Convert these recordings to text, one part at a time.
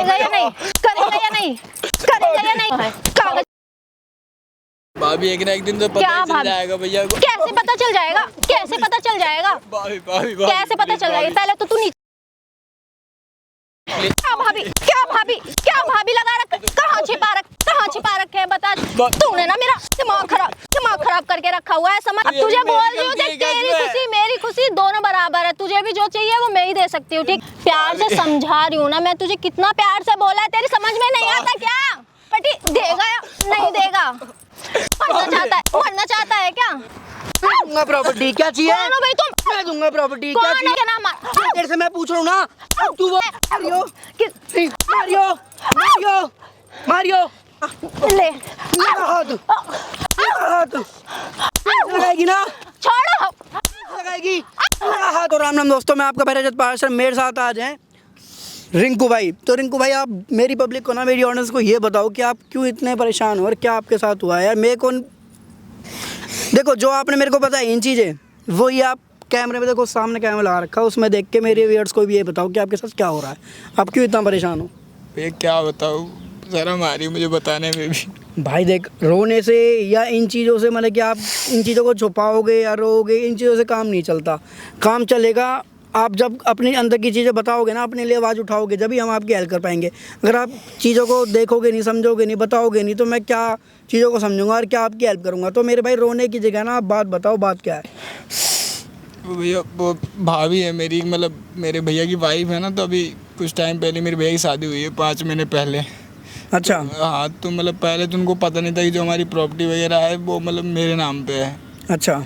करेगा या नहीं, करेगा या नहीं, करेगा या नहीं? कागज भाभी एक ना एक दिन तो पता ही चल जाएगा भैया को। कैसे पता चल जाएगा? कैसे पता चल जाएगा? भाभी भाभी कैसे पता चल जाएगा? पहले तो तू नीचे। क्या भाभी, क्या भाभी, क्या भाभी लगा रख? कहाँ छिपा रखे है? बता। तूने ना मेरा दिमाग खराब करके रखा हुआ है, समझ? तुझे बोल रही हूँ, देख तेरी खुशी मेरी खुशी दोनों बराबर है। तुझे भी जो चाहिए वो मैं ही दे सकती हूँ, ठीक? प्यार से समझा रही हूँ ना मैं तुझे, कितना प्यार से बोला है, तेरी समझ में नहीं आता क्या? पटी देगा या नहीं देगा? मरना चाहता है क्या? दूंगा प्रॉपर्टी, क्या चाहिए? कौन हो भाई तुम? मैं दूंगा प्रॉपर्टी, क्या कौन चाहिए? है? क्या नाम? तेरे से मैं पूछ रहा हूँ ना, तू वो मारियो ले हाथ लगाएगी ना, छोड़ो, लगाएगी हाथ। और राम राम दोस्तों, मैं आपका पैराजत पार्षद, मेरे साथ आज हैं रिंकू भाई। तो रिंकू भाई, आप मेरी पब्लिक को ना, मेरी ऑडियंस को ये बताओ कि आप क्यों इतने परेशान हो और क्या आपके साथ हुआ है यार। मेरे को देखो, जो आपने मेरे को बताई इन चीज़ें, वो ये आप कैमरे में देखो, सामने कैमरा लगा रखा है, उसमें देख के मेरे व्यूअर्स को भी ये बताओ कि आपके साथ क्या हो रहा है, आप क्यों इतना परेशान हो? भैया क्या बताऊँ, शर्म आ रही मुझे बताने में भी। भाई देख, रोने से या इन चीज़ों से, मतलब कि आप इन चीज़ों को छुपाओगे या रोओगे, इन चीज़ों से काम नहीं चलता। काम चलेगा आप जब अपने अंदर की चीज़ें बताओगे ना, अपने लिए आवाज़ उठाओगे, जब ही हम आपकी हेल्प कर पाएंगे। अगर आप चीज़ों को देखोगे नहीं, समझोगे नहीं, बताओगे नहीं, तो मैं क्या चीज़ों को समझूंगा और क्या आपकी हेल्प करूंगा? तो मेरे भाई, रोने की जगह ना आप बात बताओ, बात क्या है? भैया वो भाभी है मेरी, मतलब मेरे भैया की वाइफ है ना, तो अभी कुछ टाइम पहले मेरे भैया की शादी हुई है, 5 महीने पहले। अच्छा। तो हाँ, तो मतलब पहले तो उनको पता नहीं था कि जो हमारी प्रॉपर्टी वगैरह है वो मतलब मेरे नाम पे है। अच्छा।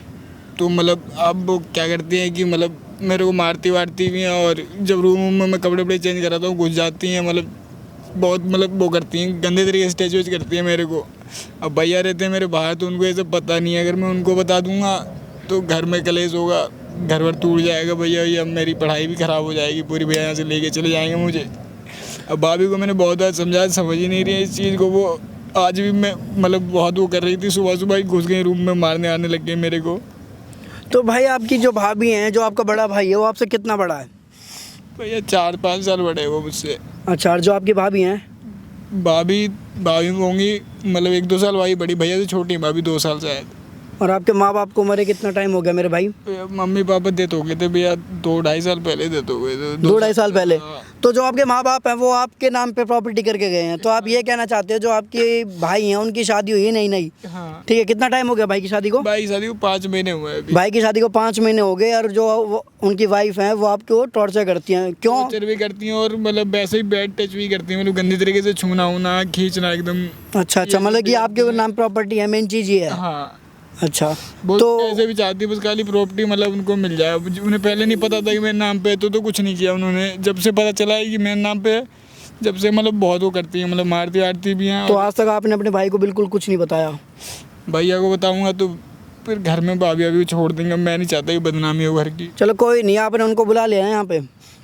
तो मतलब अब वो क्या करती हैं कि मतलब मेरे को मारती वारती भी हैं, और जब रूम में मैं कपड़े वपड़े चेंज कराता हूँ घुस जाती हैं, मतलब बहुत मतलब वो करती हैं, गंदे तरीके से टच वच करती हैं मेरे को। अब भैया रहते हैं मेरे बाहर, तो उनको ये सब पता नहीं है। अगर मैं उनको बता दूंगा तो घर में कलेश होगा, घर भर टूट जाएगा भैया, ये अब मेरी पढ़ाई भी ख़राब हो जाएगी पूरी, भैया यहाँ से लेके चले जाएंगे मुझे। अब भाभी को मैंने बहुत बार समझाया, समझ ही नहीं रही है इस चीज़ को। वो आज भी मैं मतलब बहुत वो कर रही थी, सुबह सुबह ही घुस गई रूम में, मारने आने लग गई मेरे को। तो भाई, आपकी जो भाभी हैं, जो आपका बड़ा भाई है, वो आपसे कितना बड़ा है? भैया 4-5 साल बड़े वो मुझसे। अच्छा। और जो आपकी भाभी हैं? भाभी होंगी मतलब 1-2 साल भाई बड़ी, भैया से छोटी है भाभी, 2 साल शायद। और आपके माँ बाप को मरे कितना टाइम हो गया मेरे भाई? मम्मी पापा डेथ हो गए थे भैया 2-2.5 साल पहले डेथ हो गए थे। 2-2.5 साल पहले। हाँ। तो जो आपके माँ बाप हैं वो आपके नाम पे प्रॉपर्टी करके गए हैं, तो आप ये कहना चाहते हो जो आपके भाई हैं उनकी शादी हुई है? नहीं। हाँ। ठीक है। कितना टाइम हो गया भाई की शादी को? भाई की शादी को 5 महीने हुए अभी। भाई की शादी को 5 महीने हो गए, और जो उनकी वाइफ हैं वो आपको टॉर्चर करती हैं, क्यों? टॉर्चर भी करती हैं, और मतलब वैसे ही बैड टच भी करती हैं, मतलब गंदी तरीके से छूना होना, खींचना एकदम। अच्छा। मतलब कि आपके नाम प्रॉपर्टी है, मेन चीज़ ये है? हाँ। अच्छा। वो तो ऐसे भी चाहती है बस खाली प्रॉपर्टी मतलब उनको मिल जाए। उन्हें पहले नहीं पता था कि मेरे नाम पे है, तो कुछ नहीं किया उन्होंने। जब से पता चला है कि मेरे नाम पे है, जब से मतलब बहुत वो करती है, मतलब मारती वारती भी हैं। तो आज तक आपने अपने भाई को बिल्कुल कुछ नहीं बताया? भैया को बताऊंगा तो फिर घर में भाभी अभी छोड़ देंगे, मैं नहीं चाहता कि बदनामी हो घर की। चलो कोई नहीं, आपने उनको बुला लिया है यहाँ पे?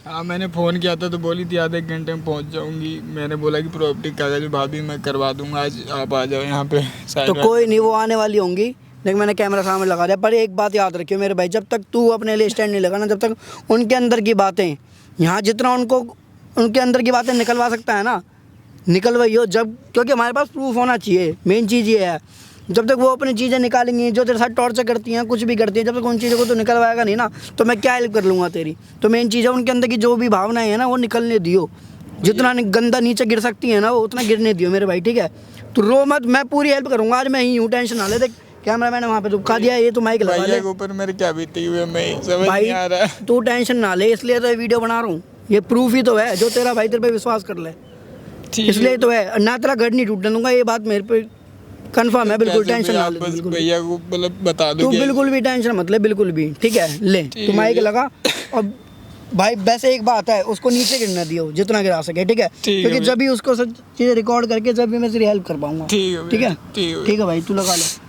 हाँ, मैंने फ़ोन किया था तो बोली थी आधे 1 घंटे में पहुँच जाऊँगी। मैंने बोला कि प्रॉपर्टी कागज भाभी मैं करवा दूँगा, आज आप आ जाओ यहाँ पे। तो कोई नहीं, वो आने वाली होंगी। लेकिन मैंने कैमरा सामने लगा दिया। पर एक बात याद रखियो मेरे भाई, जब तक तू अपने लिए स्टैंड नहीं लगाना, जब तक उनके अंदर की बातें, यहाँ जितना उनके अंदर की बातें निकलवा सकता है ना, निकलवाइयो। जब, क्योंकि हमारे पास प्रूफ होना चाहिए, मेन चीज़ ये है। जब तक वो अपनी चीज़ें निकालेंगी, जो तेरे साथ टॉर्चर करती हैं, कुछ भी करती हैं, जब तक उन चीज़ों को तो निकलवाएगा नहीं ना, तो मैं क्या हेल्प कर लूँगा तेरी? तो मेन चीज़ है, उनके अंदर की जो भी भावनाएं हैं ना, वो निकलने दियो। जितना गंदा नीचे गिर सकती है ना, वो उतना गिरने दियो मेरे भाई, ठीक है? तो रो मत, मैं पूरी हेल्प करूँगा। आज मैं ही हूँ, टेंशन ना ले। देख कैमरा मैंने वहाँ पे तो खा दिया, ये तो माइक लगा ले। ऊपर मेरे क्या बीती हुई है, मैं समझ नहीं आ रहा है। तू टेंशन ना ले, इसलिए तो ये वीडियो बना रहा हूँ। ये प्रूफ ही तो है, जो तेरा भाई तेरे पे विश्वास कर ले, इसलिए तो है। ना तेरा घर नहीं टूटने दूंगा, ये बात मेरे पे कंफर्म है। बिल्कुल टेंशन ना ले, भैया को मतलब बता दो। तू बिल्कुल भी टेंशन मत ले, बिल्कुल भी, ठीक है? ले तू माइक लगा। और भाई वैसे एक बात है, उसको नीचे गिरना दियो जितना गिरा सके, ठीक है? क्योंकि जब भी उसको सब चीज़ें रिकॉर्ड करके जब भी मैं तेरी हेल्प कर पाऊंगा। ठीक है? ठीक है भाई, तू लगा ले।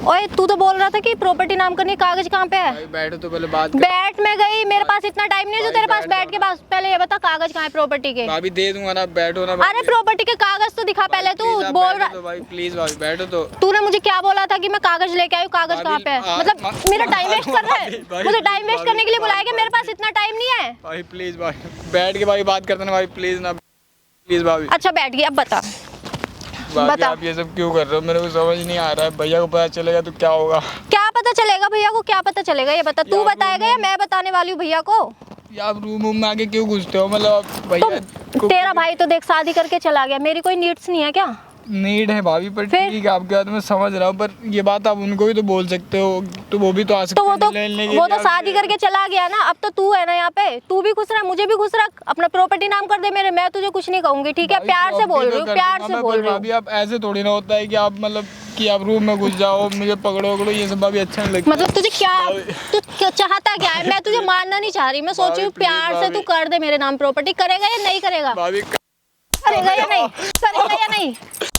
ओए, तू तो बोल रहा था कि प्रॉपर्टी नाम करनी, कागज कहाँ पे है? बैठो तो पहले बात बैठ में गई, मेरे पास इतना टाइम नहीं है जो तेरे पास बैठ के पास। पहले ये बता, कागज कहाँ है प्रॉपर्टी के? भाभी दे दूंगा ना, बैठो ना। अरे प्रॉपर्टी के कागज तो दिखा पहले। तू बोल रहा तो भाई प्लीज भाभी बैठो तो। तूने मुझे क्या बोला था कि मैं कागज लेके आई हूँ? कागज कहाँ पे है? मतलब मेरा टाइम वेस्ट कर रहा है? मुझे टाइम वेस्ट करने के लिए बुलाया गया? मेरे पास इतना टाइम नहीं है। भाई प्लीज भाई बैठ के भाई बात करते ना भाई, प्लीज ना, प्लीज भाभी। अच्छा बैठ गई, अब बता। भाभी बता। आप ये सब क्यों कर रहे हो, मेरे को समझ नहीं आ रहा है। भैया को पता चलेगा तो क्या होगा? क्या पता चलेगा भैया को, क्या पता चलेगा ये बता। तू बताएगा या मैं बताने वाली हूँ भैया को? या आप रूम में आके क्यों घुसते हो? मतलब भैया तो तेरा भाई तो देख शादी करके चला गया, मेरी कोई नीड्स नहीं है क्या? नीड है भाभी, पर फिर? ठीक है आपकी बात मैं समझ रहा हूँ, पर ये बात आप उनको भी तो बोल सकते हो, तो वो भी तो आ सकते तो हैं लेने के वो लिए तो शादी करके चला गया ना, अब तो तू है ना यहाँ पे, तू भी खुश रह, मुझे भी खुश रख, अपना प्रॉपर्टी नाम कर दे मेरे, मैं तुझे कुछ नहीं कहूंगी, ठीक है? भाभी, प्यार तो से अब भी बोल तो रही हूँ, कर प्यार दूंगा से मैं, बोल पर रही हूँ। भाभी आप ऐसे थोड़ी ना होता है कि आप मतलब कि आप रूम में घुस जाओ, मुझे पकड़ो ये सब भाभी अच्छा नहीं लगता। मतलब तुझे तू चाहता क्या है? मैं तुझे मारना नहीं चाह रही, मैं सोच रही हूँ भाभी, प्यार से भाभी। तू कर दे मेरे नाम प्रॉपर्टी। करेगा या नहीं करेगा? भाभी करेगा या नहीं? करेगा या नहीं?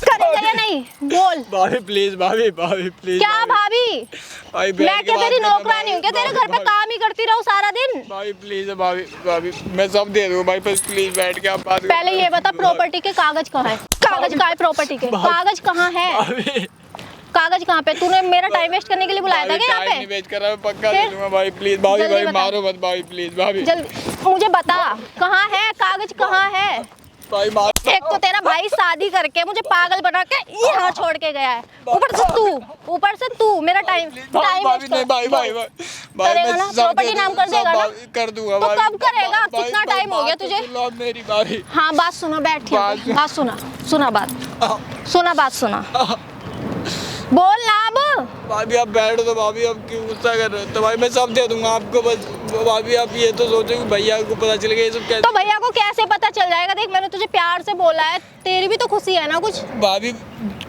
करेगा या नहीं? बोल। भाभी प्लीज, भाभी प्लीज। क्या भाभी? भाई मैं क्या तेरी नौकरानी हूँ क्या, तेरे घर पे काम ही करती रहूँ सारा दिन? भाई प्लीज भाभी मैं सब दे दूँ भाई, बस प्लीज बैठ के आप बात करो। पहले ये बता प्रॉपर्टी के कागज कहाँ है? कागज कहाँ है प्रॉपर्टी के? कागज कहाँ है? भाभी कागज कहाँ पे? तूने मेरा टाइम वेस्ट करने के लिए बुलाया था क्या यहाँ नहीं पे? वेस्ट कर रहा, मैं पक्का दे फिर? दूंगा भाई, प्लीज भाभी जल्दी भाई बता। मारो मत भाभी, प्लीज भाभी जल्दी मुझे बता, कहाँ है कागज, कहाँ है? भाई मारो। एक तो तेरा भाई शादी करके मुझे पागल बना के यहाँ छोड़ के गया है, ऊपर से तू मेरा टाइम भाभी नहीं, भाई करेगा ना? प्रॉपर्टी नाम कर देगा ना? कर दूंगा तो भाई। कब करेगा? भाई, कितना भाई, टाइम हो गया बात तो तुझे? सुन लो मेरी भाभी। हाँ बात सुना, बैठ यहाँ पे। बात सुना बात सुना, बोल ना अब। भाभी आप बैठो तो भाभी, आप क्यों गुस्सा कर रहे हो? तो भाई मैं सब दे दूंगा आपको, बस भाभी आप ये तो सोचो कि भैया को पता चलेगा ये सब कैसे। तो भैया को कैसे पता चल जाएगा? देख मैंने तुझे प्यार से बोला है, तेरी भी तो खुशी है ना कुछ। भाभी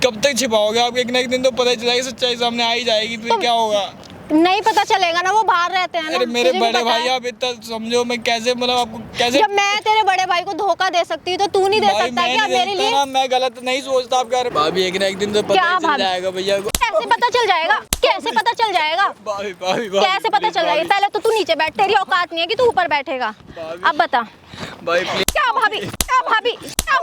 कब तक छिपाओगे? आपको एक ना एक दिन तो पता चल जाएगी, सच्चाई सामने आ ही जाएगी, फिर क्या होगा? नहीं पता चलेगा ना, वो बाहर रहते हैं ना। अरे मेरे तुझे भी बड़े पता भाई है। आप इतना समझो, मैं कैसे मतलब आपको कैसे। जब मैं तेरे बड़े भाई को धोखा दे सकती हूँ तो तू नहीं दे भाई सकता मैं क्या नहीं मेरे देखता लिए? ना, मैं गलत नहीं सोचता आपका। भाभी एक ना एक दिन तो पता क्या ही चल भाभी? जाएगा भैया को। कैसे पता चल जाएगा? कैसे पता चल जाएगा? भाभी भाभी कैसे पता चल जाएगा? पहले तो तू नीचे बैठ, तेरी औकात नहीं है कि तू ऊपर बैठेगा। अब बता भाई प्लीज क्या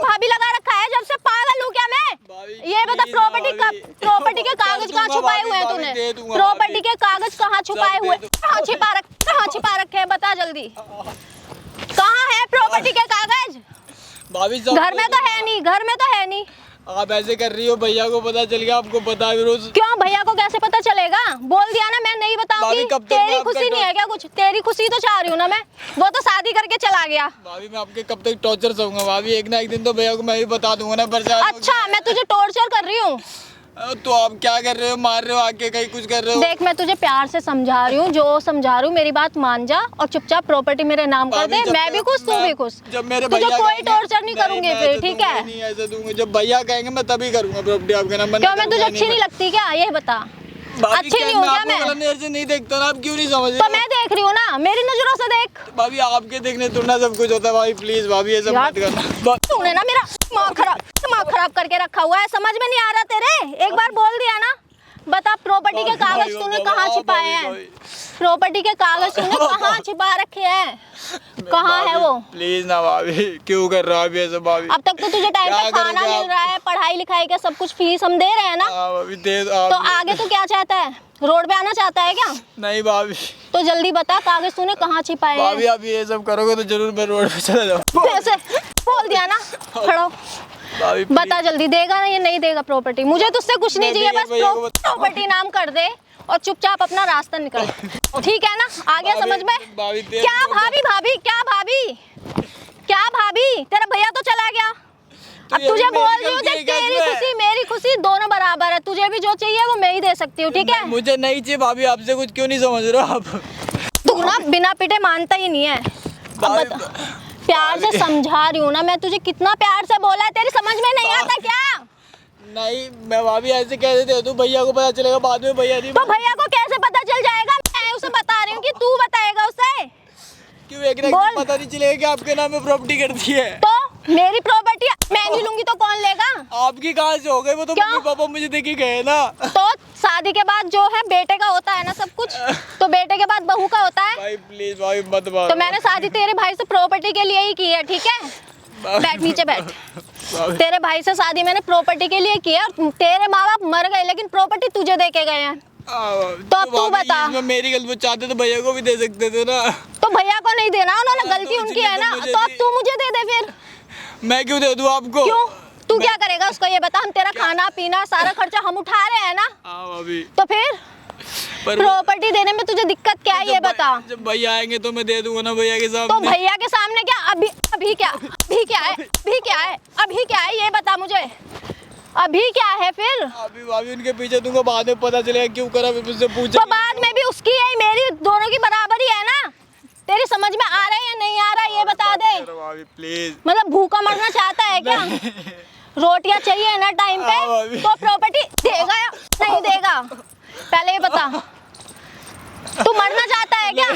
भाभी लगा रखा है? जब से पागल हूँ क्या मैं? भाभी, ये बता please प्रॉपर्टी ना का भाभी। प्रॉपर्टी के कागज कहाँ दूंगा छुपाए भाभी, हुए हैं भाभी, तूने? दे दूंगा प्रॉपर्टी भाभी। के कागज कहाँ छुपाए दे हुए? दूंगा। कहाँ छिपा रखे हैं? बता जल्दी। कहाँ है प्रॉपर्टी के कागज? भाभी सब घर में तो है नहीं, घर में तो है नहीं। आप ऐसे कर रही हो, भैया को पता चल गया, आपको पता है रोज। क्यों भैया को कैसे पता चलेगा? बोल दिया ना मैं नहीं बताऊंगी। भाभी, कब तक तेरी मैं आपका खुशी नहीं है क्या कुछ? तेरी खुशी तो चाह रही हूँ ना मैं, वो तो शादी करके चला गया। भाभी मैं आपके कब तक टॉर्चर सहूंगा भाभी? एक ना एक दिन तो भैया को मैं भी बता दूंगा ना, परेशान हो अच्छा मैं तुझे टॉर्चर कर रही हूँ? गया। तो आप क्या कर रहे हो? मार रहे हो आके, कहीं कुछ कर रहे हो? देख मैं तुझे प्यार से समझा रही हूँ, जो समझा रही हूँ मेरी बात मान जा और चुपचाप प्रॉपर्टी मेरे नाम कर भाभी, दे। जब मैं तक भी खुश, तू भी खुश। जब मेरे तुझे भैया कोई कहेंगे- टॉर्चर नहीं करूंगी मैं फिर, ऐसे ठीक दूंगा है? ही नहीं, ऐसे दूंगा। जब भैया कहेंगे मैं तभी करूंगा प्रॉपर्टी आपके नाम। क्यों मैं तुझे अच्छी नहीं लगती क्या? ये बता। अच्छी नहीं हूँ क्या मैं? नजर से नहीं देखता ना, आप क्यों नहीं समझ तो रहे? मैं देख रही हूँ ना, मेरी नजरों से देख। भाभी आपके देखने थोड़ा सब कुछ होता है भाभी, प्लीज भाभी ये सब यार, मत करना। तूने ना मेरा दिमाग खराब करके रखा हुआ है, समझ में नहीं आ रहा तेरे? एक बार बोल दिया ना। बता प्रॉपर्टी के कागज तूने कहाँ छिपाए हैं? प्रॉपर्टी के कागज तूने कहाँ छिपा रखे हैं? कहाँ है वो? प्लीज ना भाभी, क्यों कर रहा है ऐसा भाभी? अब तक तो तुझे टाइम पे क्या खाना करोगे मिल आप? रहा है, पढ़ाई लिखाई का सब कुछ फीस हम दे रहे हैं ना। हाँ भाभी दे दो तो आप। आगे तो क्या चाहता है? रोड पे आना चाहता है क्या? नहीं भाभी, तो जल्दी बता कागज तूने कहाँ छिपाए हैं? भाभी आप ये सब करोगे तो जरूर मैं रोड पे चला जाऊँ। कैसे? बोल दिया ना, खड़ो। भाभी बता जल्दी, देगा ना ये नहीं देगा प्रॉपर्टी? मुझे तुझसे कुछ नहीं मैं चाहिए, देगा बस भैया को बता- प्रॉपर्टी नाम कर दे और चुपचाप अपना रास्ता निकल। ठीक है ना? आ गया समझ में? भाभी दे क्या दो। भाभी? क्या भाभी? तेरा भैया तो चला गया। अब ये तुझे भी बोल मेरी रही हूँ गलती है देख, क्या तेरी इसमें? खुशी मेरी खुशी दोनों बराबर है। तुझे भी जो चाहिए वो मैं ही दे सकती हूँ, ठीक है? मुझे नहीं चाहिए भाभी, आपसे कुछ क्यों नहीं समझ रहे हो आप? तू ना बिना पिटे मानता ही नहीं है। अब भाभी- बता, प्यार से समझा रही हूँ ना मैं तुझे, कितना प्यार से बोला है, तेरी समझ में नहीं आता क्या? नहीं मैं भाभी ऐसे कैसे दे दूं? भैया को पता चलेगा बाद में, भैया नहीं। तो भैया को कैसे पता चल जाएगा? मैं उसे बता रही हूँ कि तू बताएगा उसे। क्यों एक ना एक बोल। दिन पता नहीं चलेगा कि आपके नाम में प्रॉपर्टी कर दी है? तो मेरी प्रॉपर्टी मैं नहीं लूंगी तो कौन लेगा? आपकी कहाँ से हो गई? वो तो क्या? मम्मी पापा मुझे देके गए ना। तो शादी के बाद जो है बेटे का होता है ना सब कुछ, तो बेटे के बाद बहू का होता है। भाई प्लीज भाई मत मारो। तो मैंने शादी तेरे भाई से प्रॉपर्टी के लिए ही की है, ठीक है? बैठ नीचे बैठ। भाभी- तेरे भाई से शादी मैंने प्रॉपर्टी के लिए की है और तेरे माँ बाप मर गए लेकिन प्रॉपर्टी तुझे दे के गए हैं। तो अब तू भाभी, बता। इसमें मेरी गलती, वो चाहते तो भैया को भी दे सकते थे ना। तो भैया को नहीं देना, उन्होंने गलती उनकी है ना, तो अब तू मुझे दे दे फिर। मैं क्यों दे दूं आपको? क्यों? तू क्या करेगा उसको ये बता? हम तेरा खाना पीना सारा खर्चा हम उठा रहे हैं ना। हाँ भाभी। तो फिर प्रॉपर्टी देने में तुझे दिक्कत क्या है ये बता? जब भैया आएंगे तो मैं दे दूंगा ना भैया के सामने। तो भैया के सामने क्या? अभी अभी क्या है? अभी क्या है ये बता मुझे, अभी क्या है फिर? अभी भाभी उनके पीछे दूंगा, बाद में पता चलेगा क्यों करा, मुझसे पूछे। तो बाद में भी उसकी है मेरी, दोनों की बराबरी है ना। तेरी समझ में आ रहा है या नहीं आ रहा है ये बता दे। भाभी प्लीज। मतलब भूखा मरना चाहता है क्या? रोटियां चाहिए ना टाइम पे, तो प्रॉपर्टी देगा या नहीं देगा? पहले ये बता, तू मरना चाहता है क्या?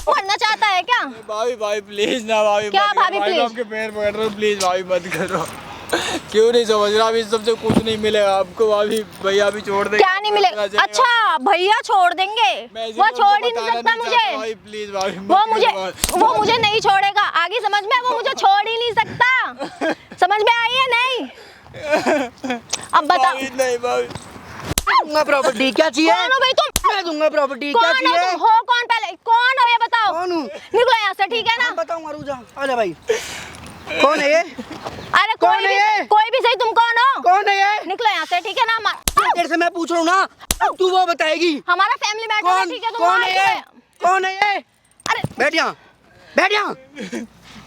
मरना चाहता है क्या? भाभी प्लीज ना भाभी। क्या भाभी प्लीज? आपके पैर पकड़ रहा हूँ, प्लीज भाभी मत करो। क्यों नहीं समझ रहा? अभी सबसे कुछ नहीं मिलेगा आपको भाभी। भैया भी छोड़ देंगे। क्या नहीं मिलेगा? अच्छा भैया छोड़ देंगे? वो छोड़ ही नहीं सकता मुझे। प्लीज भाभी वो मुझे नहीं छोड़ेगा, आगे समझ में? वो मुझे छोड़ ही नहीं सकता, समझ में आई है नहीं? अब बता। नहीं भाभी। दूंगा प्रॉपर्टी, क्या चाहिए? कौन हो भाई तुम? मैं दूंगा प्रॉपर्टी, क्या कौन हो चाहिए? तुम? हो कौन? पहले कौन हो ये बताओ। कौन हूँ? निकलो यहाँ से, ठीक है ना? बताऊंगा, रुक जा। आजा भाई। कौन है ये? अरे कौन है ये? कोई भी सही, तुम कौन हो? कौन है ये? निकलो यहाँ से, ठीक है ना? तेरे से मैं पूछ रहा हूँ ना, अब तू वो बताएगी। हमारा फैमिली मैटर है, कौन ठीक है? तुम कौन वहाँ है ये? से- कौन है ये? अरे बैठ यहाँ, बैठ यहाँ।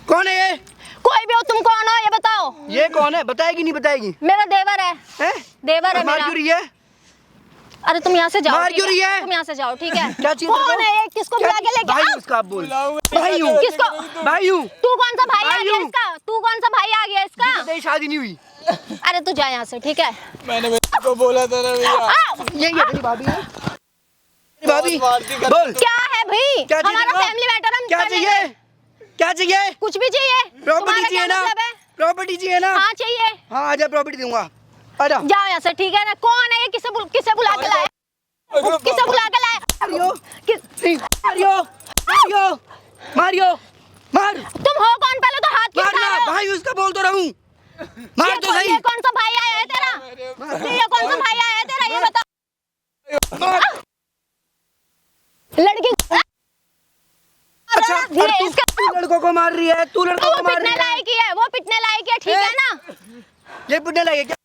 कौन है ये? कोई भी हो, तुम कौन हो ये बताओ। ये कौन है? बताएगी नहीं बताएगी? मेरा देवर है। हैं? देवर है मार मेरा। क्यों रही है? अरे तुम यहाँ से जाओ, मार ठीक क्यों है? रही है? तुम यहाँ से जाओ, ठीक है? क्या चाहिए कौन तेरे को? है ये? किसको बुला के लेके भाई आओ? उसका आप बोल। भाई हूँ। किसको? भाई हूँ। तू कौन सा भाई आ भाई गया हूँ। इसका? तू कौन सा भाई आ गया इसका? तेरी शादी नहीं हुई। अरे तू जा यहाँ से, ठीक है? मैंने भैया को बोला था ना भैया। आओ। यही है तेरी भाभी है? तेरी भाभी बोल। क्या है भाई? क्या चाहिए हमारा तेरे को? फैमिली मैटर हम क्या कर लेंगे। चाहिए? क्या चाहिए? कुछ भी चाहिए? प्रॉपर्टी तुम्हारा चाहिए क्या ना? मतलब है? प्रॉपर्टी चाहिए ना? हाँ चाहिए। हाँ आजा, प्रॉपर्टी दूंगा। आजा। जाओ यहाँ से, ठीक है ना? कौन है ये? किसे बुला के लाए? किसे बुला के लाए? मारियो, किस- मारियो, मारियो, मारियो, मार। तुम हो कौन? पहले तो हाथ क्यों उठा मारना, रहे हो? भाई उसका बोल तो रहूं। मार तो सही। ये कौन सा भाई आया है तेरा? ये कौन सा भाई आया है तेरा? ये बता। मार। लड़की अच्छा, और तू लड़कों को मार रही है, तू लड़कों वो को मार पिटने रही है। लायक ही है, वो पिटने लायक है, ठीक है ना? ये पिटने लगे क्या?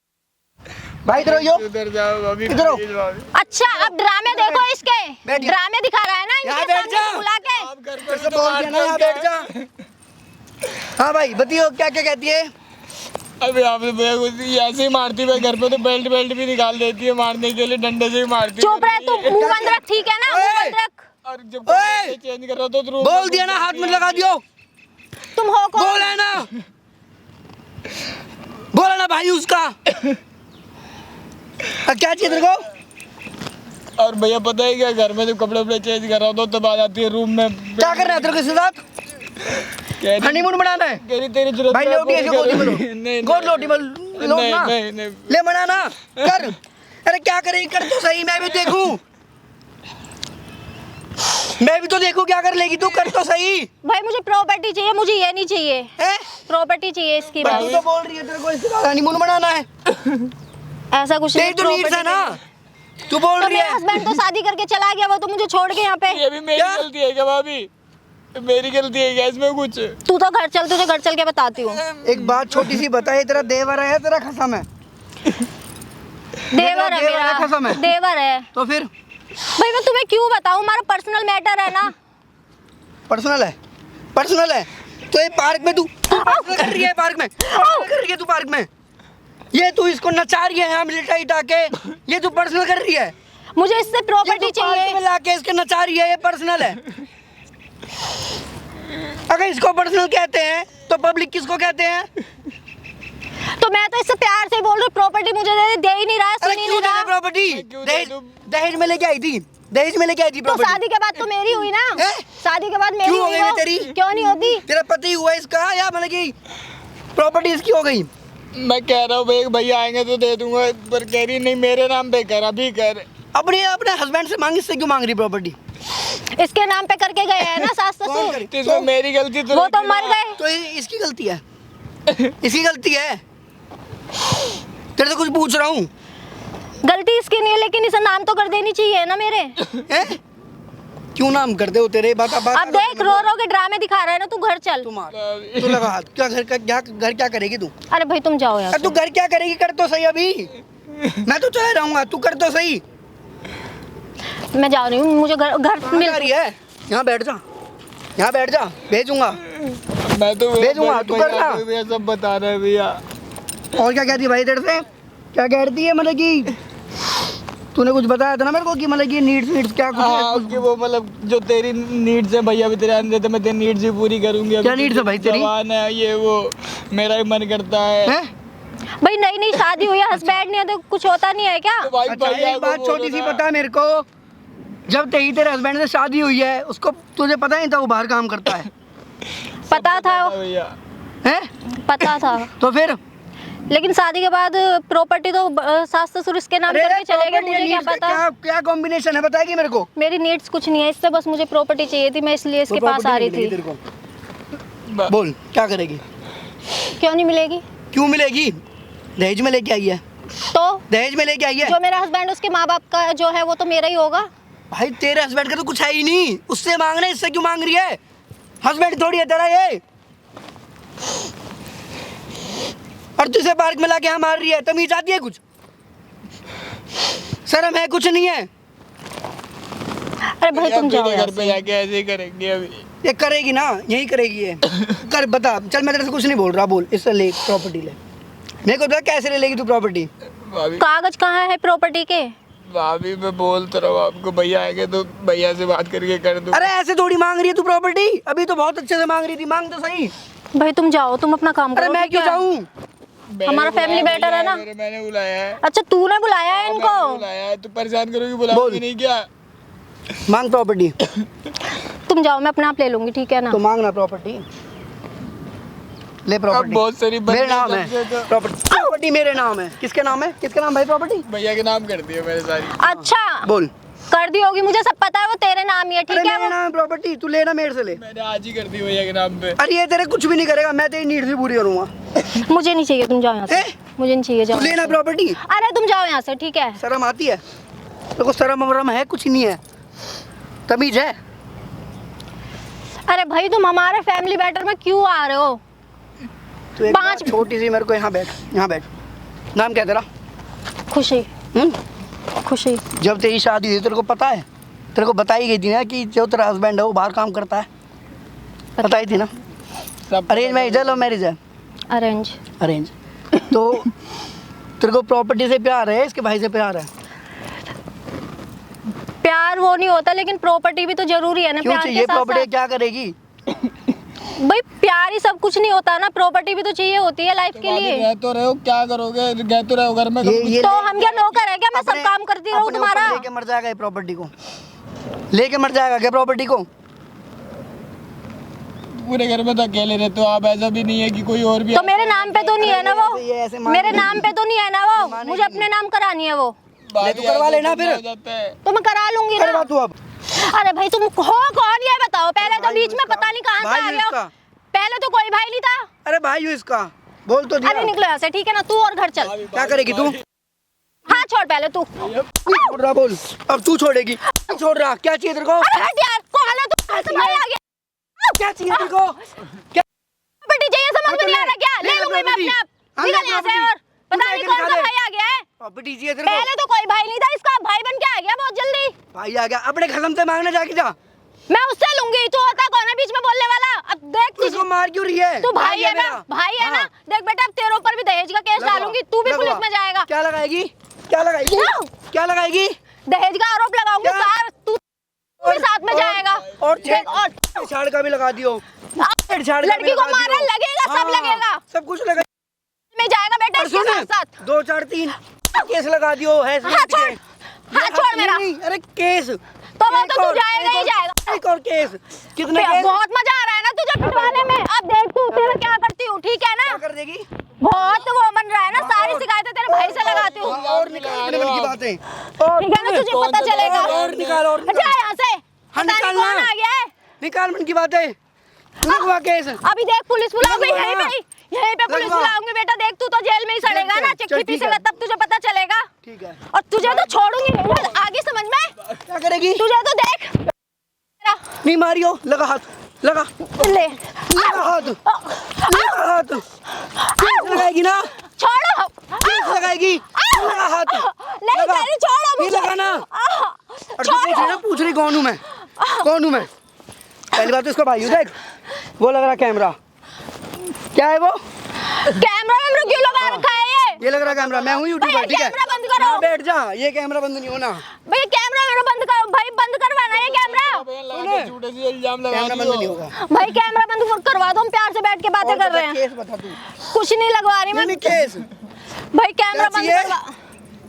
भाई इधर आओ। उधर जाओ भाभी, इधर आओ। प्लीज भाभी। अच्छा अब ड्रामे देखो इसके, बैठ जा। ड्रामे दिखा रहा है ना यहाँ इनके बैठ सामने जा। बुला के। आप घर फिर पे से बोल दिया ना, यहाँ बैठ जा। हाँ भाई बताइए, क्या क्या कहती है? अभी आपने भैया को ऐसे ही मारती है घर पे, तो बेल्ट भी निकाल देती है मारने के लिए, डंडे से ही मारती है। चुप रह तू, मुंह बंद रख, ठीक है ना? मुंह बंद रख। और जब ओए! चेंज कर रहा था तो रूम बोल दिया ना, हाथ में लगा दियो। तुम हो कौन? बोला है ना, बोला ना भाई उसका। क्या चाहिए तेरे को? और भैया पता है क्या, घर में जब कपड़े चेंज कर रहा होता तब आ जाती है रूम में। क्या कर रहा है तेरे को इसके साथ? कह रही- हनीमून बनाना है? कह रही तेरी जरूरत भाई है, लोटी ऐसे पूरी गोदी में लो। करूंगी। नहीं, गोद लोटी में लो नहीं, ना। नहीं, नहीं। ले मना ना कर। अरे क्या करेगी, कर तो सही, मैं भी देखूं। मैं भी तो देखूं क्या कर लेगी तू, कर तो सही। भाई मुझे प्रॉपर्टी चाहिए, मुझे ये नहीं चाहिए। हैं? प्रॉपर्टी चाहिए इसकी तू भाई। तो बोल रही है तेरे को इसके साथ हनीमून बनाना है। ऐसा कुछ नहीं, तेरी तो नीड्स है ना, तू बोल तो रही मेरा है। हस्बैंड तो शादी करके चला गया, वो तो मुझे छोड़ के यहाँ पे। ये भी मेरी क्या? गलती है क्या भाभी? मेरी गलती है क्या इसमें कुछ? तू तो घर चल, तुझे घर चल के बताती हूँ। एक बात छोटी सी बता, ये तेरा देवर है तेरा खसम है? देवर है देवर है, कसम मेरा, है। देवर है। तो फिर भाई मैं तुम्हें क्यों बताऊँ, हमारा पर्सनल मैटर है ना। पर्सनल है, पर्सनल है। तो ये पार्क में तू पर्सनल कर रही है, पार्क में कर रही है तू, पार्क में ये तू इसको नचा रही है यहाँ मिलिटाई टाके, ये तू पर्सनल कर रही है। मुझे इससे ये प्रॉपर्टी तू पार्क चाहिए। में लाके इसके नचा रही है, ये पर्सनल है। अगर इसको पर्सनल कहते हैं तो पब्लिक किसको कहते हैं? तो मैं तो इससे प्यार से ही बोल रही हूँ, प्रॉपर्टी मुझे दे ही नहीं रहा है, सुन अरे ही क्यों नहीं दे रहा। प्रॉपर्टी? क्यों दे दहेज दूं? दहेज में लेके आई थी, दहेज में लेके आई थी तो प्रॉपर्टी। शादी के बाद तो मेरी हुई ना। हैं? शादी के बाद मेरी क्यों हो हुई गई वो। मैं तेरी? क्यों नहीं होती? तेरा पति हुआ इसका, या मतलब कि प्रॉपर्टी इसकी हो गई? मैं कह रहा हूँ भैया आएंगे तो दे दूंगा, पर कह रही नहीं मेरे नाम पे कर, अभी कर। अपने अपने हस्बैंड से मांग, इससे क्यों मांग रही प्रॉपर्टी? इसके नाम पे करके गए हैं ना सास कौन ससुर। करे? तो इसमें मेरी गलती तो वो तो नहीं मर ना। गए। तो ये इसकी गलती है, इसकी गलती है। तेरे से कुछ पूछ रहा हूँ। गलती इसकी नहीं है, लेकिन इसे नाम तो कर देनी चाहिए ना मेरे। हैं? क्यों नाम करते हो तेरे बात अब देख रो रो के ड्रामे दिखा रहा है ना, तू घर चल। तू लगा हाथ, क्या घर क्या करेगी तू? अरे भाई तुम जाओ यार। तू घर क्या करेगी? कर तो सही अभी। मैं तो चला जाऊंगा, तू कर तो सही। मैं जा रही हूँ, मुझे घर मिल रही है। यहाँ बैठ जा, यहाँ बैठ जा, भेजूंगा मैं तो भेजूंगा, तू कर रहा। भैया सब बता रहे हैं भैया। और क्या कहती है भाई तेरे से? क्या कहती है मतलब कि तूने कुछ बताया था ना मेरे को कि मतलब कि नीड्स क्या कुछ हाँ, कि वो मतलब जो तेरी नीड्स है भैया भी तेरे अंदर, तो मैं तेरी नीड्स भी पूरी करूंगी। क्या नीड्स है भाई तेरी? जवान है ये वो, मेरा भी मन करता है। भाई नई नई शादी हुई है, हस्बैंड नहीं है तो कुछ होता नहीं है क्या? तो भाई अच्छा, भैया एक को बात बोलो छोटी सी ना। पता है मेरे को, जब तेरे हस्बैंड से शादी हुई है उसको तुझे पता नहीं था वो बाहर काम करता है? पता था भैया, हैं? पता था। तो फिर लेकिन शादी के बाद प्रॉपर्टी तो सास ससुर इसके नाम करके चले गए, मुझे क्या पता। क्या कॉम्बिनेशन है बताएगी मेरे को? मेरी नीड्स कुछ नहीं है, इससे बस मुझे प्रॉपर्टी चाहिए थी, मैं इसलिए इसके पास आ रही थी। तेरे को बोल क्या करेगी? क्यों नहीं मिलेगी? क्यों मिलेगी? दहेज में लेके आई है तो दहेज में लेके आई है। जो मेरा हस्बैंड उसके माँ बाप का जो है वो तो मेरा ही होगा। भाई तेरे हस्बैंड का तो कुछ है ही नहीं, उससे मांगना, इससे क्यों मांग रही है? हस्बैंड थोड़ी है तेरा ये। और तुझे पार्क में लाके यहाँ मार रही है, तमीज आती है कुछ? शर्म है कुछ नहीं है? अरे भाई तुम जाओ घर पे जाके ऐसे ही करेंगे अभी। ये करेगी ना, यही करेगी ये। कर बता, चल मैं तेरे से कुछ नहीं बोल रहा, बोल इससे ले प्रॉपर्टी ले। मेरे को बता कैसे ले लेगी तू प्रॉपर्टी? भाभी कागज कहाँ है प्रॉपर्टी के? भाभी मैं बोल तो रहा हूँ आपको, भैया आएंगे तो भैया से बात करके कर दूँ। अरे ऐसे थोड़ी मांग रही है तू प्रॉपर्टी, अभी तो बहुत अच्छे से मांग रही थी, मांग तो सही। भाई तुम जाओ, तुम अपना काम अरे करो। मैं ठीक क्यों है? जाऊँ? हमारा फैमिली बेटर है ना। मैंने बुलाया है। अच्छा तूने बुलाया है मैंने इनको? बुलाया है, तू परेशान करोगी, बुलाओगी नहीं क्या? मांग प्रॉपर्टी। तुम जाओ, मैं अपने आप ले लूंगी, ठीक है ना? तो मांगना प्रॉपर्टी, ले अब प्रॉपर्टी। बहुत सारी मेरे नाम है प्रॉपर्टी, मेरे नाम है। किसके नाम है? किसके नाम भाई प्रॉपर्टी? भैया के नाम कर दिया मेरे सारी। अच्छा बोल। कर दी होगी, मुझे सब पता है, वो तेरे नाम ही है, ठीक अरे है? मेरे नाम है प्रॉपर्टी, तू लेना मेरे से ले। मैंने आज ही कर दी भैया के नाम पे। अरे ये तेरे कुछ भी नहीं करेगा, मैं तेरी नीड्स भी पूरी करूंगा। मुझे नहीं चाहिए, तुम जाओ यहाँ से। मुझे नहीं चाहिए, जाओ। तू लेना प्रॉपर्टी। अरे तुम जाओ यहाँ से, ठीक है? शर्म आती है? देखो शर्म वरम है कुछ नहीं है, तमीज है? अरे भाई तुम हमारे फैमिली मैटर में क्यों आ रहे हो? तू एक बात छोटी सी मेरे को, यहाँ बैठ, यहाँ बैठ। नाम क्या तेरा? खुशी। खुशी। जब तेरी शादी हुई तेरे को पता है, तेरे को बताई गई थी ना कि जो तेरा हस्बैंड है वो बाहर काम करता है? बताई थी ना? सब अरेंज मैरिज है, लव मैरिज है? अरेंज। अरेंज। तो तेरे को प्रॉपर्टी से प्यार है, इसके भाई से प्यार है? प्यार वो नहीं होता, लेकिन प्रॉपर्टी भी तो जरूरी है ना। क्यों प्यार चाहिए के साथ प्रॉपर्टी? क्या करेगी? भाई प्यार ही सब कुछ नहीं होता ना, प्रॉपर्टी भी तो चाहिए होती है लाइफ के लिए। गए तो रहे हो, क्या करोगे? गए तो रहे हो घर में। तो हम क्या नौकर है क्या? मैं सब काम करती रहूं अपने तुम्हारा? ऊपर लेके मर जाएगा ये प्रॉपर्टी को, लेके मर जाएगा क्या प्रॉपर्टी को? पूरे घर में तो अकेले रहते हो आप, ऐसा भी नहीं है कि कोई और भी। तो मेरे नाम पे तो नहीं है ना वो? ये ऐसे मान मेरे नहीं नाम पे तो नहीं है ना वो? मुझे अपने नाम करानी है वो। ले तू करवा लेना फिर। तो मैं करा लूंगी ना। करवा तू अब। अरे भाई तुम हो कौन ये बताओ पहले? तो भाई बीच में इसका। पता नहीं कहां से भाई आ गए हो। इसका। पहले तो कोई भाई नहीं था। अरे भाई हूँ इसका, बोल तो दिया। अभी निकलो यहाँ से, ठीक है ना? तू और घर चल। क्या करेगी तू? हाँ छोड़ पहले तू। छोड़ रहा, बोल। अब तू छोड़ेगी? छोड़ रहा, क्या चाहिए तेरे को? अरे हट यार, कौन है तू? ऐसे भाई आ गया। क्या चाहिए तेरे को? क्या प्रॉपर्टी चाहिए, समझ में नहीं आ रहा क्या? ले लूंगी मैं अपने आप। निकल यहाँ से। और पता नहीं कौन सा भाई आ गया है। प्रॉपर्टी चाहिए तेरे को? पहले तो कोई भाई नहीं था, इसका भाई बन के आ गया बहुत जल्दी। भाई आ गया, अपने खसम से मांगने जाके जा। मैं उससे लूंगी, तू होता कौन है बीच में बोलने वाला? अब देख तू इसको मार क्यों रही है? तू भाई है ना? मेरा। भाई है ना? हाँ। देख बेटा, अब तेरे ऊपर भी दहेज का केस लगवा, डालूंगी, तू भी लगवा। पुलिस में जाएगा। क्या लगाएगी? क्या लगाएगी? क्या लगाएगी? दहेज का आरोप लगाऊंगी, क्या? सार तू भी साथ में जाएगा। और देख, और छाड़ का भी लगा दियो। लड़की को मारा लगेगा, सब लगेगा। सब कुछ लगेगा। में जाएगा बेटा और इसके सुन, साथ साथ। 2 4 3 केस लगा दियो है। हाँ छोड़, हाँ छोड़ मेरा। नहीं, अरे केस तो वो तो तू जाएगा ही जाएगा। एक और केस। कितने केस? बहुत मजा आ रहा है ना तुझे पिटवाने में। अब देख तू तेरा क्या करती हूँ, ठीक है ना? क्या कर देगी? बहुत वो बन रहा है ना, सारी शिकायतें तेरे भाई से लगाती हूँ। और निकाल अपने मन की बातें। ठीक है ना, तुझे पता चलेगा। और निकाल, और निकाल। जा यहाँ से। हाँ, पता नहीं निकालना। कौन आ गया है। निकाल मन की बातें। लगवा केस। अभी देख पुलिस बुलाऊंगी लगवा। यहीं पे पुलिस लगवा। बुलाऊंगी बेटा। देख तू तो जेल में ही सड़ेगा ना, चल, चिट्ठी ठीक पीसेगा है। तब तुझे पता चलेगा। ठीक है। और तुझे तो छोड़ूंगी नहीं, आगे समझ में? क्या करेगी? तुझे तो देख नहीं मारियो, लगा हाथ, लगा ले हाथ, लगा हाथ, लगाएगी ना, छोड़ो, लगाएगी, लगा हाथ, नहीं कह रही छोड़ो ये मुझे, लगाना। और तू पूछ रही कौन हूँ मैं, कौन हूँ मैं? पहली बात तो इसको भाई देख, वो लग रहा कैमरा, क्या है वो? कैमरा क्यों लगा रखा है ये लग रहा कैमरा, मैं हूँ यूट्यूबर, ठीक है? कैमरा बंद करो। यहाँ बैठ जा, ये कैमरा बंद नहीं होना। भैया कैमरा बंद करो भाई, बंद करवाना ये कैमरा। झूठे से इल्जाम लगा कैमरा बंद नहीं होगा। भाई कैमरा बंद करवा दो, हम प्यार से बैठ के बातें कर रहे हैं। केस बता तू। कुछ नहीं लगवा रही मैं। नहीं केस। भाई कैमरा बंद करवा,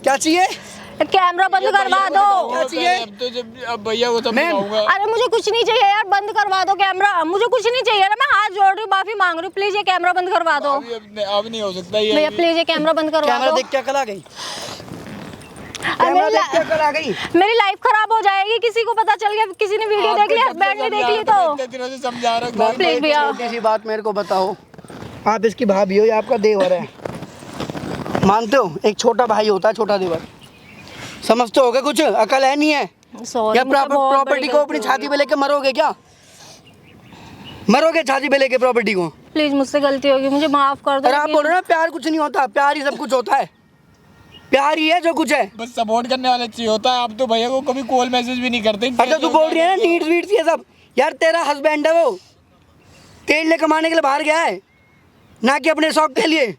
क्या चाहिए? कैमरा बंद करवा दो। क्या चाहिए? अब तो जब अब भैया को तब मैं- बताऊंगा। अरे मुझे कुछ नहीं चाहिए यार, बंद करवा दो कैमरा, मुझे कुछ नहीं चाहिए ना, मैं हाथ जोड़ रही हूँ, माफी मांग रही हूँ, प्लीज ये कैमरा बंद करवा दो। अब नहीं हो सकता ये। भैया प्लीज ये कैमरा बंद करवा कैमरा दो। देख क्या कल आ गई? अरे कैमरा देख क्या कल आ गई? मेरी लाइफ खराब हो जाएगी, किसी को पता चल गया, किसी ने वीडियो देख ली, हस्बैंड ने देख ली तो। इतने दिनों से समझा रहा हूँ। प्लीज भैया। छोटी सी बात मेरे को बताओ, आप इसकी भाभी हो या आपका देवर है? मानते हो एक छोटा भाई होता है, छोटा देवर, समझते हो क्या? कुछ अकल है नहीं है? सॉरी, या प्रॉपर्टी को अपनी छाती पे लेके मरोगे क्या? मरोगे छाती पे लेके प्रॉपर्टी को? प्लीज मुझसे गलती होगी, मुझे माफ कर दो। अरे आप बोल रहे हो ना प्यार कुछ नहीं होता, प्यार ही सब कुछ होता है, प्यार ही है जो कुछ है। बस सपोर्ट करने वाले चाहिए होता है। आप तो भैया को कभी कॉल मैसेज भी नहीं करते। अच्छा तू बोल रही है ना नीड्स वीड्स ये सब, यार तेरा हस्बैंड है वो, तेल ले कमाने के लिए बाहर गया है, ना कि अपने शौक के लिए।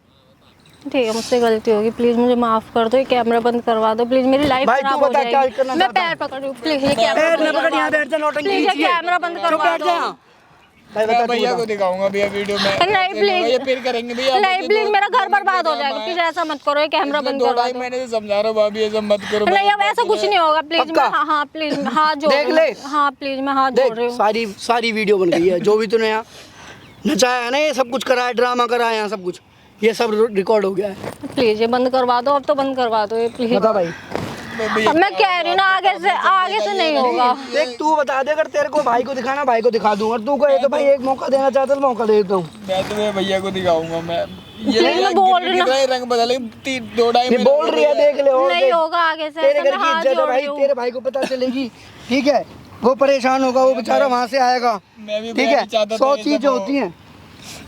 ठीक है मुझसे गलती होगी, प्लीज मुझे माफ कर दो, ये कैमरा बंद करवा दो प्लीज, मेरी लाइफ भाई, खराब तू हो बता क्या जाएगी। करना मैं चाहता है? पैर पकड़ रही हूँ, प्लीज ये कैमरा पैर बंद न पकड़, यहाँ करवा बैठ जा, दो। नौटंकी प्लीज ये कीजिए। कैमरा बंद चुप करवा बैठ जा दो। यहाँ। भाई बता, तू भैया बता। को दिखाऊंगा भैया वीडियो में। नहीं प्लीज, ये फिर करेंगे भैया। नहीं प्लीज, मेरा घर बर्बाद हो जाएगा, प्लीज ऐसा मत करो, ये कैमरा बंद करवा दो। मैंने से समझा रहा हूँ भाभी ऐसा मत करो। नहीं अब ऐसा कुछ नहीं होगा, प्लीज पक्का? मैं हाँ प्लीज मैं हाथ जोड़ देख रही ले। हूँ। हाँ प्लीज मैं हाथ जोड़ रही देख हूँ। सारी वीडियो बन गई है, जो भी तूने यहाँ नचाया है ना, ये सब कुछ करा है, ड्रामा करा है यहाँ, सब कुछ ये सब रिकॉर्ड हो गया है। प्लीज ये बंद करवा दो, अब तो बंद करवा दो ये प्लीज। बता भाई। अब मैं कह रही हूँ ना, आगे से नहीं होगा। देख तू बता दे, अगर तेरे को भाई को दिखाना भाई को दिखा दूँ, और तू कहे तो भाई एक मौका देना चाहता तो मौका दे देता हूँ। मैं तुम्हें भैया को दिखाऊंगा। मैं नहीं, मैं बोल रही हूँ ना। रंग बदले 2-2.5 ये बोल रही है, देख ले। और नहीं देख, होगा आगे से, तेरे ऐसा घर मैं की हाथ इज्जत है जोड़ भाई, रही हूँ। तेरे भाई को पता चलेगी, ठीक है? वो परेशान होगा, वो बेचारा वहाँ से आएगा, मैं भी ठीक है? चाहता था 100 ये चीजें सब हो। होती हैं।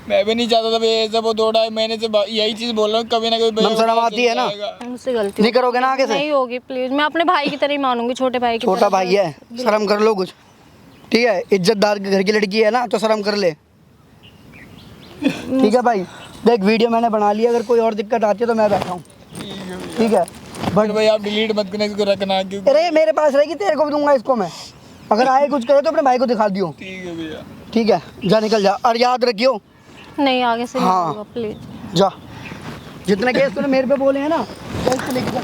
मैं भी नहीं चाहता था भैया सब। वो 2-2.5 महीने से यही चीज बोल रहा हूँ, कभी ना कभी शर्म आती है ना? मुझसे गलती नहीं करोगे ना आगे से? नहीं होगी, प्लीज मैं अपने भाई की तरह ही मानूंगी, छोटे भाई की छोटा तरह। भाई है, शर्म कर लो कुछ, ठीक है? इज्जतदार घर की लड़की है ना, तो शर्म कर ले, ठीक है भाई? देख वीडियो मैंने बना लिया, अगर कोई और दिक्कत आती है तो मैं बैठा हूँ, ठीक है? बट भाई आप डिलीट मत करना इसको, रखना क्योंकि। अरे मेरे पास रहेगी, तेरे को भी दूंगा इसको मैं, अगर आए कुछ करे तो अपने भाई को दिखा दियो, ठीक है भैया। ठीक है? जा निकल जा, और याद रखियो, नहीं आगे से नहीं हाँ। होगा प्लीज। जा। जितने केस तूने मेरे पे बोले हैं ना, जा इसको लेके जा।